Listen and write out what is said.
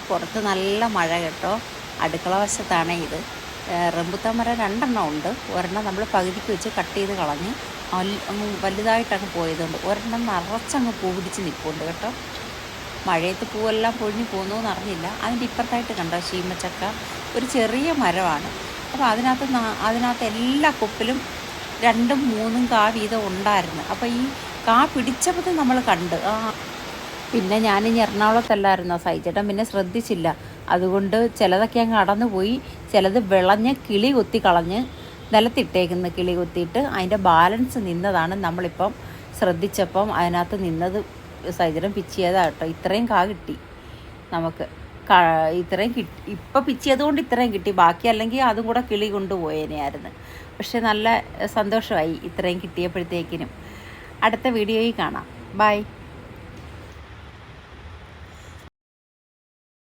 പുറത്ത് നല്ല മഴ കേട്ടോ. അടുക്കള വശത്താണ് ഇത്. റംബുട്ടാൻ മരം 2 ഉണ്ട്. ഒരെണ്ണം നമ്മൾ പകുതിക്ക് വെച്ച് കട്ട് ചെയ്ത് കളഞ്ഞ് അങ്ങ് വലുതായിട്ടങ്ങ് പോയതുകൊണ്ട് ഒരെണ്ണം നിറച്ചങ്ങ് പൂ പിടിച്ച് നിൽപ്പുണ്ട് കേട്ടോ. മഴയത്ത് പൂവെല്ലാം പൊഴിഞ്ഞ് പോകുന്നു അറിഞ്ഞില്ല. അതിൻ്റെ ഇപ്പുറത്തായിട്ട് കണ്ടോ ശീമച്ചക്ക, ഒരു ചെറിയ മരമാണ്. അപ്പോൾ അതിനകത്ത് എല്ലാ കൊപ്പിലും 2ഉം 3ഉം കാ വീതം ഉണ്ടായിരുന്നു. അപ്പോൾ ഈ കാ പിടിച്ചപ്പോൾ നമ്മൾ കണ്ട്. പിന്നെ ഞാനിനി എറണാകുളത്തല്ലായിരുന്നോ, സൈചേട്ടൻ പിന്നെ ശ്രദ്ധിച്ചില്ല. അതുകൊണ്ട് ചിലതൊക്കെ അങ്ങ് അടന്നു പോയി, ചിലത് വിളഞ്ഞ് കിളി കൊത്തി കളഞ്ഞ് നിലത്തിട്ടേക്കുന്ന കിളി കൊത്തിയിട്ട് അതിൻ്റെ ബാലൻസ് നിന്നതാണ്. നമ്മളിപ്പം ശ്രദ്ധിച്ചപ്പം അതിനകത്ത് നിന്നത് സൈചേട്ടൻ പിച്ചിയതാണ് കേട്ടോ. ഇത്രയും കാ കിട്ടി നമുക്ക്. ഇത്രയും കിട്ടി, ഇപ്പം പിച്ചിയത് കൊണ്ട് ഇത്രയും കിട്ടി. ബാക്കി അല്ലെങ്കിൽ അതും കൂടെ കിളി കൊണ്ടുപോയേനെയായിരുന്നു. പക്ഷെ നല്ല സന്തോഷമായി ഇത്രയും കിട്ടിയപ്പോഴത്തേക്കിനും. അടുത്ത വീഡിയോയിൽ കാണാം. ബൈ.